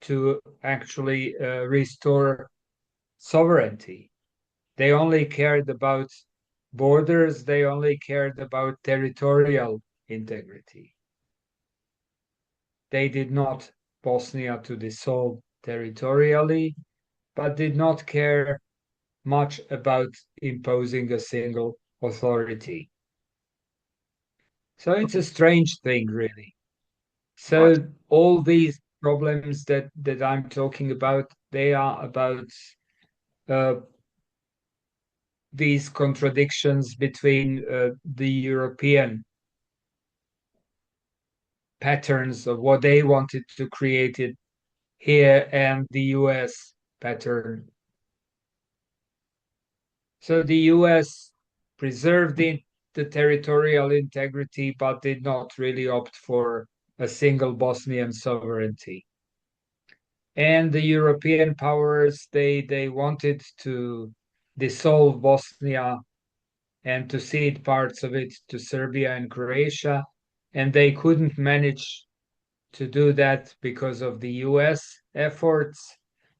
to actually restore sovereignty. They only cared about borders, they only cared about territorial integrity. They did not Bosnia to dissolve territorially, but did not care much about imposing a single authority. So it's a strange thing, really. Right. So all these problems that I'm talking about, they are about uh, these contradictions between the European patterns of what they wanted to create it here and the US pattern. So the US preserved the territorial integrity, but did not really opt for a single Bosnian sovereignty. And the European powers, they wanted to dissolve Bosnia and to cede parts of it to Serbia and Croatia, and they couldn't manage to do that because of the US efforts.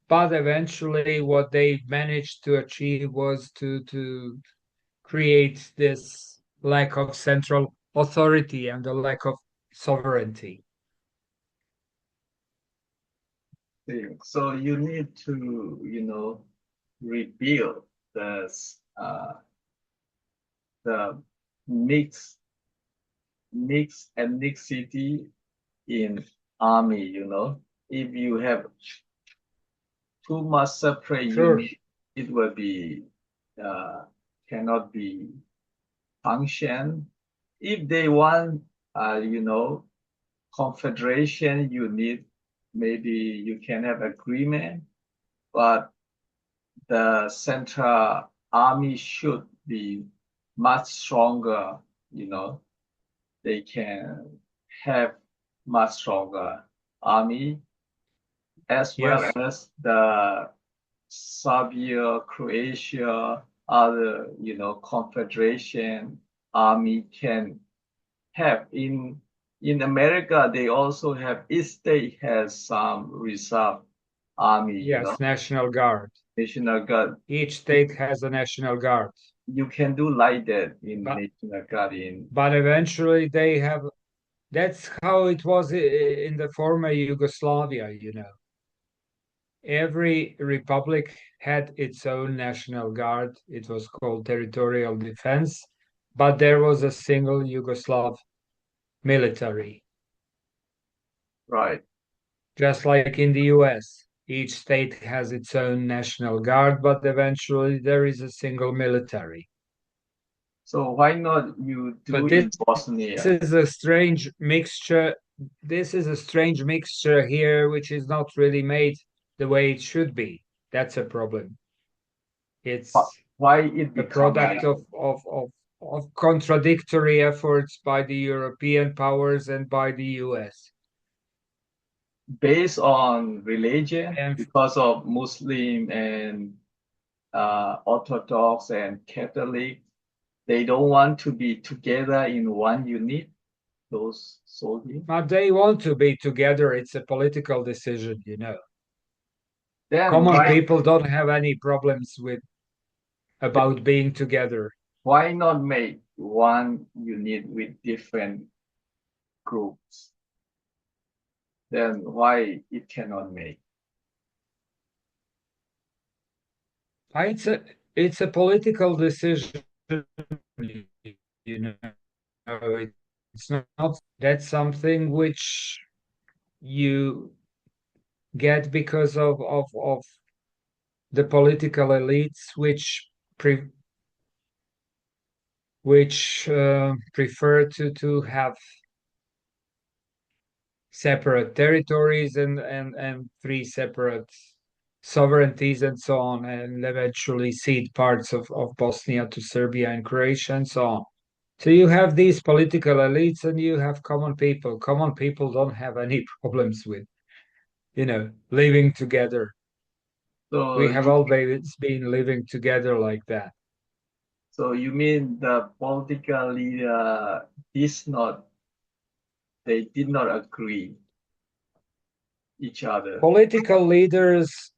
But eventually, what they managed to achieve was to create this lack of central authority and the lack of sovereignty. So you need to, rebuild the mix ethnicity in army. If you have too much separate Sure. unit, it will be uh, cannot be function. If they want, confederation, you need maybe you can have agreement, but the central army should be much stronger. You know, they can have much stronger army as well Yes. as the Serbia, Croatia, other, confederation army can have in America. They also have each state has some reserve army, Yes. National Guard. National Guard. Each state has a National Guard. You can do like that in But National Guard in but eventually they have that's how it was in the former Yugoslavia, you know. Every republic had its own National Guard. It was called territorial defense, but there was a single Yugoslav military, right. just like in the US. Each state has its own National Guard, but eventually there is a single military. So why not you do But this in Bosnia? is a strange mixture. This is a strange mixture here, which is not really made the way it should be. That's a problem. It's Why it a become product like of contradictory efforts by the European powers and by the US. based on religion And because of Muslim and Orthodox and Catholic. They don't want to be together in one unit, those soldiers. but they want to be together. It's a political decision, you know. Then Common why people don't have any problems with about being together. why not make one unit with different groups? Then why it cannot make? It's a political decision, you know. It's not that's something which you get because of the political elites which prefer to have separate territories and three separate sovereignties and so on, and eventually cede parts of Bosnia to Serbia and Croatia and so on. So you have these political elites and you have common people. Common people don't have any problems with, living together. So We have you always been living together like that. so you mean the political leader is not they did not agree each other. Political leaders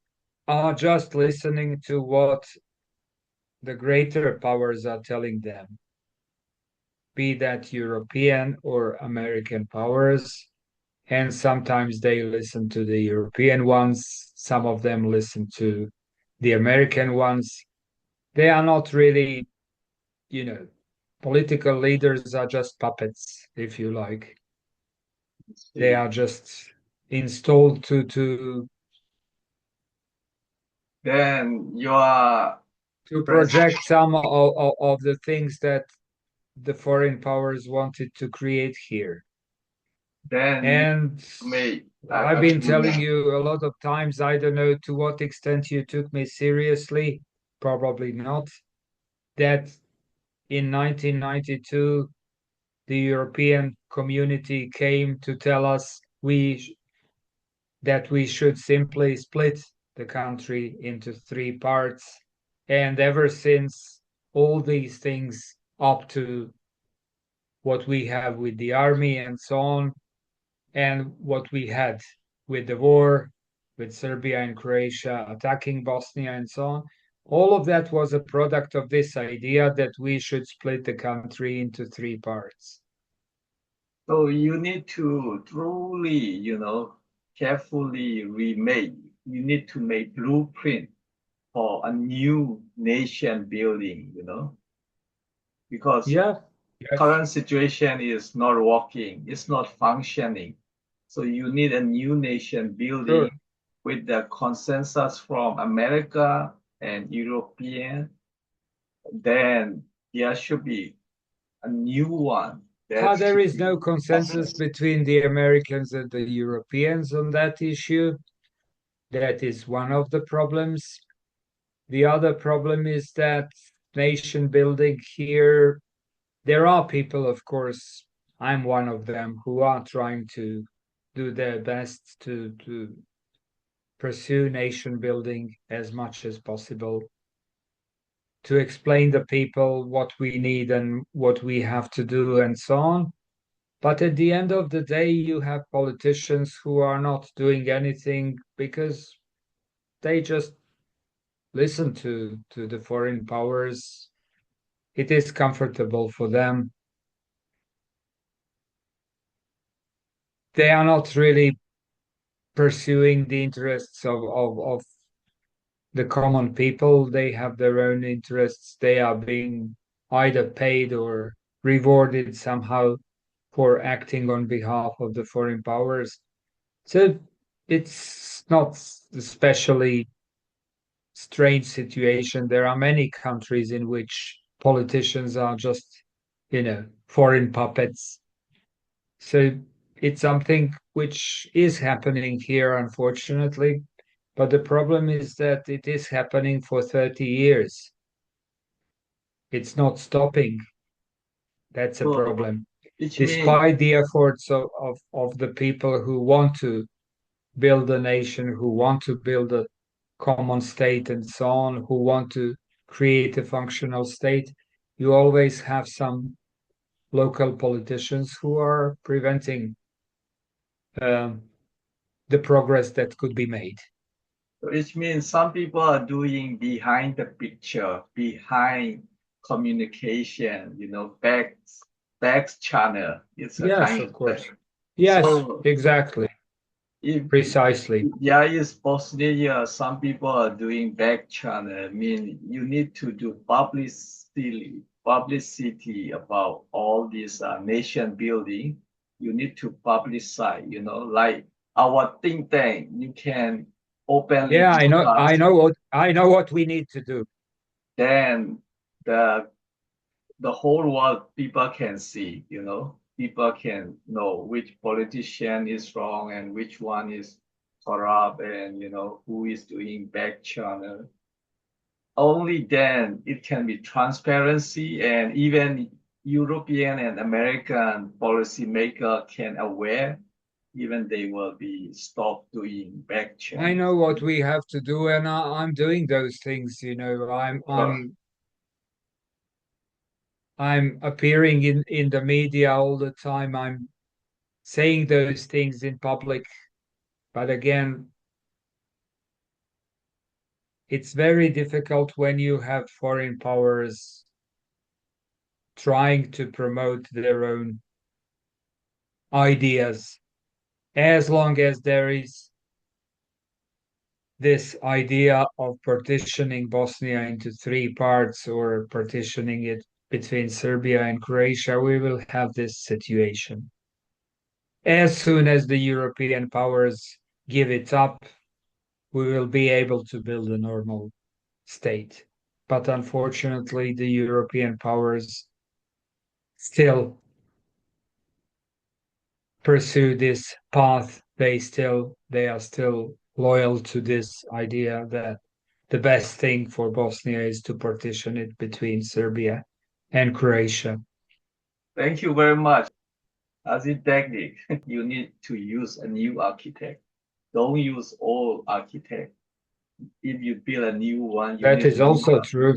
are just listening to what the greater powers are telling them, be that European or American powers. And sometimes they listen to the European ones, some of them listen to the American ones. They are not really, you know, political leaders are just puppets, if you like. They See, are just installed to then your to president, project some of the things that the foreign powers wanted to create here. then you And may I've been telling agree. you a lot of times, I don't know to what extent you took me seriously, probably not, that in 1992, the European community came to tell us that we should simply split the country into three parts. And ever since, all these things up to what we have with the army and so on, and what we had with the war, with Serbia and Croatia attacking Bosnia and so on. All of that was a product of this idea that we should split the country into three parts. So you need to truly, carefully remake. You need to make blueprint for a new nation building, because Yeah, yes, current situation is not working, it's not functioning. So you need a new nation building sure. with the consensus from America and European. Then there should be a new one that There should is be no consensus processed. between the Americans and the Europeans on that issue. That is one of the problems. The other problem is that nation building here, there are people, of course, I'm one of them, who are trying to do their best to pursue nation building as much as possible, to explain the people what we need and what we have to do and so on. But at the end of the day, you have politicians who are not doing anything because they just listen to the foreign powers. It is comfortable for them. They are not really pursuing the interests of the common people. They have their own interests. They are being either paid or rewarded somehow for acting on behalf of the foreign powers. So it's not especially strange situation. There are many countries in which politicians are just, foreign puppets. So it's something which is happening here, unfortunately. But the problem is that it is happening for 30 years. It's not stopping. That's a So problem. which means Despite the efforts of the people who want to build a nation, who want to build a common state and so on, who want to create a functional state, you always have some local politicians who are preventing um, the progress that could be made. some people are doing behind the picture, behind communication, back channel. It's a Yes, kind of of course. thing. Yes, So exactly. if Precisely. there is Bosnia, some people are doing back channel. I mean, you need to do publicity about all this nation building. You need to publicize, like our think tank. You can openly Yeah, discuss. I know what we need to do. Then the the whole world people can see, people can know which politician is wrong and which one is corrupt and who is doing back channel. Only then it can be transparency and even European and American policymaker can aware, even they will be stopped doing back I change. know what we have to do, and I'm doing those things. Uh, I'm appearing in the media all the time. I'm saying those things in public. But again, it's very difficult when you have foreign powers trying to promote their own ideas. As long as there is this idea of partitioning Bosnia into three parts or partitioning it between Serbia and Croatia, we will have this situation. As soon as the European powers give it up, we will be able to build a normal state. But unfortunately, the European powers still pursue this path. They are still loyal to this idea that the best thing for Bosnia is to partition it between Serbia and Croatia. Thank you very much. As a technique, you need to use a new architect. Don't use old architect. If you build a new one, That is also true.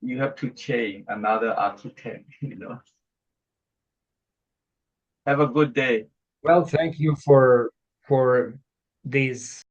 you have to change another architect, Have a good day. Well, thank you for these